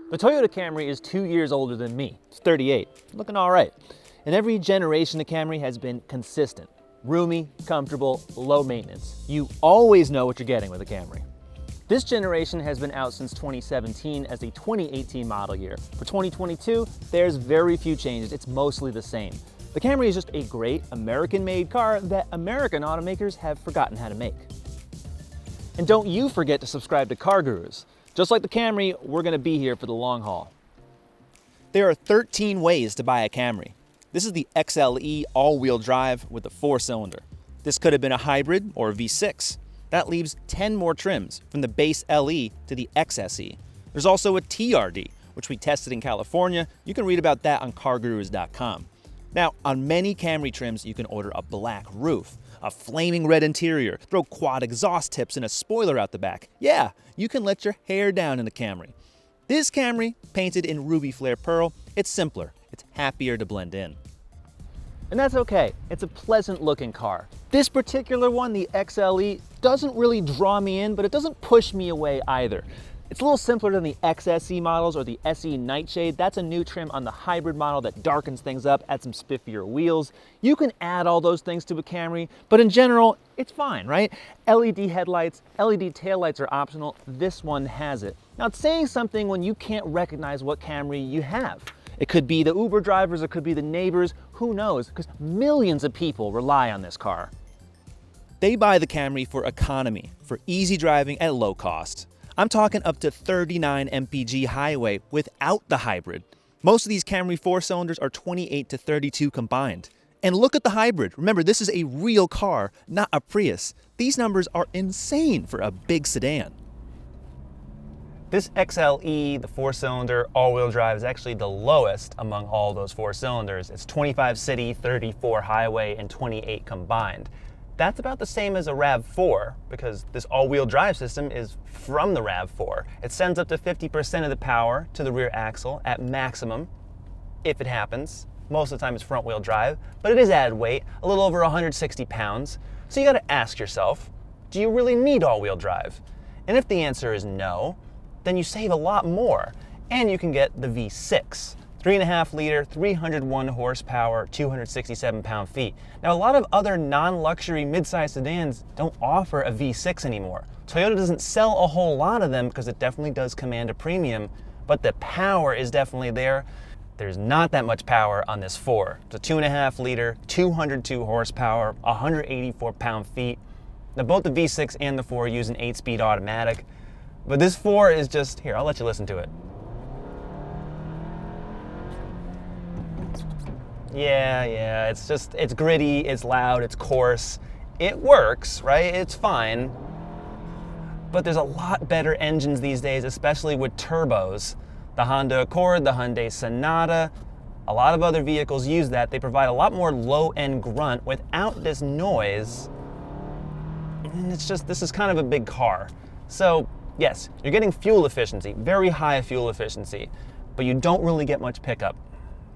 The Toyota Camry is 2 years older than me. It's 38, looking all right. And every generation of Camry has been consistent. Roomy, comfortable, low maintenance. You always know what you're getting with a Camry. This generation has been out since 2017 as a 2018 model year. For 2022, there's very few changes. It's mostly the same. The Camry is just a great American-made car that American automakers have forgotten how to make. And don't you forget to subscribe to CarGurus. Just like the Camry, we're gonna be here for the long haul. There are 13 ways to buy a Camry. This is the XLE all-wheel drive with a 4-cylinder. This could have been a hybrid or a V6. That leaves 10 more trims from the base LE to the XSE. There's also a TRD, which we tested in California. You can read about that on CarGurus.com. Now, on many Camry trims, you can order a black roof, a flaming red interior, throw quad exhaust tips and a spoiler out the back. Yeah, you can let your hair down in the Camry. This Camry, painted in ruby flare pearl, it's simpler, it's happier to blend in. And that's okay, it's a pleasant looking car. This particular one, the XLE, doesn't really draw me in, but it doesn't push me away either. It's a little simpler than the XSE models or the SE Nightshade. That's a new trim on the hybrid model that darkens things up, adds some spiffier wheels. You can add all those things to a Camry, but in general, it's fine, right? LED headlights, LED taillights are optional. This one has it. Now, it's saying something when you can't recognize what Camry you have. It could be the Uber drivers, it could be the neighbors, who knows? Because millions of people rely on this car. They buy the Camry for economy, for easy driving at low cost. I'm talking up to 39 mpg highway without the hybrid. Most of these Camry 4-cylinders are 28 to 32 combined. And look at the hybrid. Remember, this is a real car, not a Prius. These numbers are insane for a big sedan. This XLE, the 4-cylinder all-wheel drive, is actually the lowest among all those 4 cylinders. It's 25 city, 34 highway, and 28 combined. That's about the same as a RAV4 because this all-wheel drive system is from the RAV4. It sends up to 50% of the power to the rear axle at maximum, if it happens. Most of the time it's front-wheel drive, but it is added weight, a little over 160 pounds. So you gotta ask yourself, do you really need all-wheel drive? And if the answer is no, then you save a lot more. And you can get the V6. 3.5 liter, 301 horsepower, 267 pound-feet. Now, a lot of other non-luxury mid-size sedans don't offer a V6 anymore. Toyota doesn't sell a whole lot of them because it definitely does command a premium, but the power is definitely there. There's not that much power on this 4. It's a 2.5 liter, 202 horsepower, 184 pound-feet. Now, both the V6 and the 4 use an 8-speed automatic, but this 4 is just, here, I'll let you listen to it. Yeah, it's gritty, it's loud, it's coarse. It works, right? It's fine. But there's a lot better engines these days, especially with turbos. The Honda Accord, the Hyundai Sonata, a lot of other vehicles use that. They provide a lot more low-end grunt without this noise. And it's just, this is kind of a big car. So, yes, you're getting fuel efficiency, very high fuel efficiency, but you don't really get much pickup.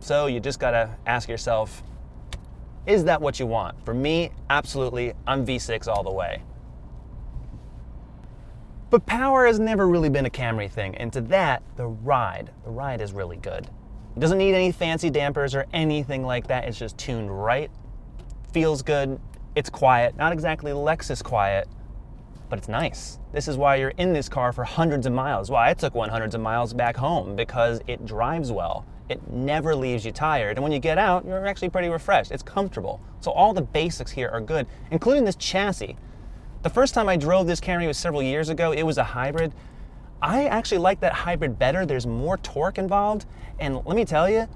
So you just gotta ask yourself, is that what you want? For me, absolutely, I'm V6 all the way. But power has never really been a Camry thing, and to that, the ride is really good. It doesn't need any fancy dampers or anything like that, it's just tuned right, feels good, it's quiet, not exactly Lexus quiet, but it's nice. This is why you're in this car for hundreds of miles. Why I took 100 of miles back home, because it drives well. It never leaves you tired, and when you get out, you're actually pretty refreshed. It's comfortable. So all the basics here are good, including this chassis. The first time I drove this Camry was several years ago. It was a hybrid. I actually like that hybrid better. There's more torque involved, and let me tell you,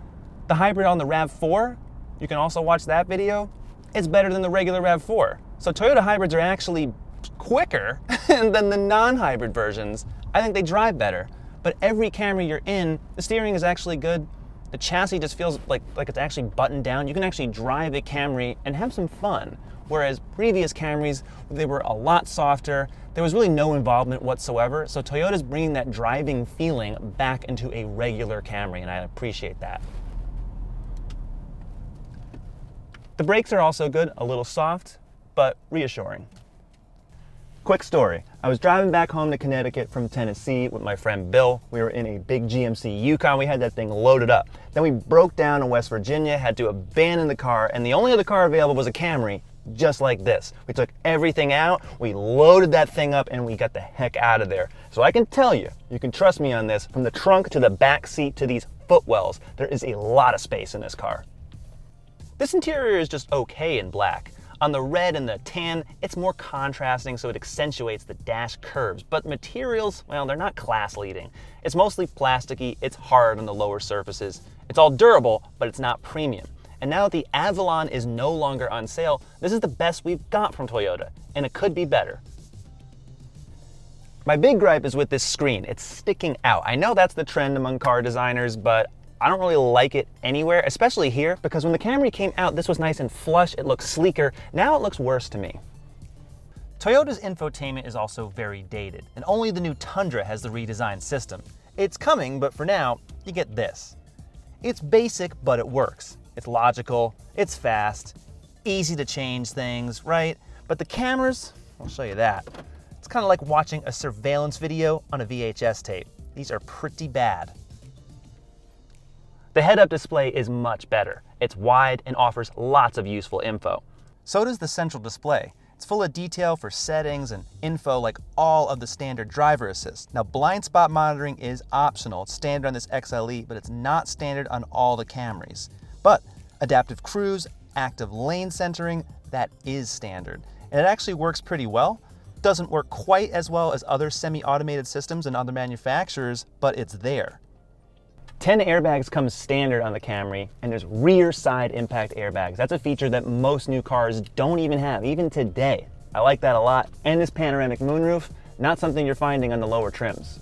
the hybrid on the RAV4, you can also watch that video, it's better than the regular RAV4. So Toyota hybrids are actually quicker than the non-hybrid versions. I think they drive better, but every Camry you're in, the steering is actually good. The chassis just feels like it's actually buttoned down. You can actually drive a Camry and have some fun. Whereas previous Camrys, they were a lot softer. There was really no involvement whatsoever. So Toyota's bringing that driving feeling back into a regular Camry, and I appreciate that. The brakes are also good, a little soft, but reassuring. Quick story. I was driving back home to Connecticut from Tennessee with my friend Bill. We were in a big GMC Yukon. We had that thing loaded up. Then we broke down in West Virginia, had to abandon the car, and the only other car available was a Camry, just like this. We took everything out, we loaded that thing up, and we got the heck out of there. So I can tell you, you can trust me on this, from the trunk to the back seat to these footwells, there is a lot of space in this car. This interior is just okay in black. On the red and the tan, it's more contrasting, so it accentuates the dash curves. But materials, well, they're not class leading. It's mostly plasticky, it's hard on the lower surfaces. It's all durable, but it's not premium. And now that the Avalon is no longer on sale, this is the best we've got from Toyota, and it could be better. My big gripe is with this screen. It's sticking out. I know that's the trend among car designers, but I don't really like it anywhere, especially here, because when the Camry came out, this was nice and flush, it looked sleeker. Now it looks worse to me. Toyota's infotainment is also very dated, and only the new Tundra has the redesigned system. It's coming, but for now, you get this. It's basic, but it works. It's logical, it's fast, easy to change things, right? But the cameras, I'll show you that. It's kind of like watching a surveillance video on a VHS tape. These are pretty bad. The head-up display is much better. It's wide and offers lots of useful info. So does the central display. It's full of detail for settings and info like all of the standard driver assist. Now, blind spot monitoring is optional. It's standard on this XLE, but it's not standard on all the Camrys. But adaptive cruise, active lane centering, that is standard. And it actually works pretty well. Doesn't work quite as well as other semi-automated systems and other manufacturers, but it's there. 10 airbags come standard on the Camry, and there's rear side impact airbags. That's a feature that most new cars don't even have, even today. I like that a lot. And this panoramic moonroof, not something you're finding on the lower trims.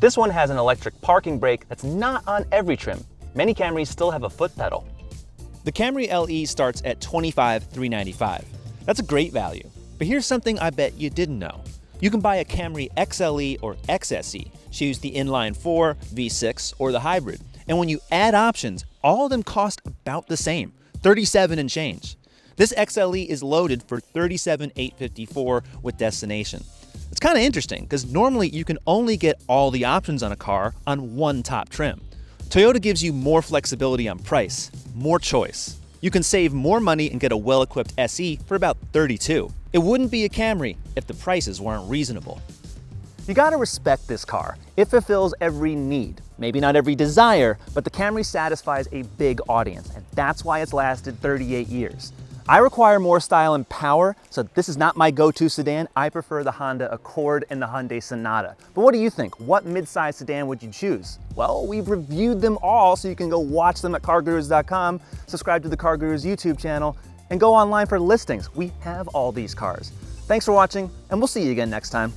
This one has an electric parking brake that's not on every trim. Many Camrys still have a foot pedal. The Camry LE starts at $25,395. That's a great value. But here's something I bet you didn't know. You can buy a Camry XLE or XSE, choose the inline 4, V6, or the hybrid. And when you add options, all of them cost about the same, $37 and change. This XLE is loaded for $37,854 with destination. It's kind of interesting because normally you can only get all the options on a car on one top trim. Toyota gives you more flexibility on price, more choice. You can save more money and get a well-equipped SE for about $32. It wouldn't be a Camry if the prices weren't reasonable. You gotta respect this car. It fulfills every need. Maybe not every desire, but the Camry satisfies a big audience, and that's why it's lasted 38 years. I require more style and power, so this is not my go-to sedan. I prefer the Honda Accord and the Hyundai Sonata. But what do you think? What midsize sedan would you choose? Well, we've reviewed them all, so you can go watch them at CarGurus.com, subscribe to the CarGurus YouTube channel, and go online for listings. We have all these cars. Thanks for watching, and we'll see you again next time.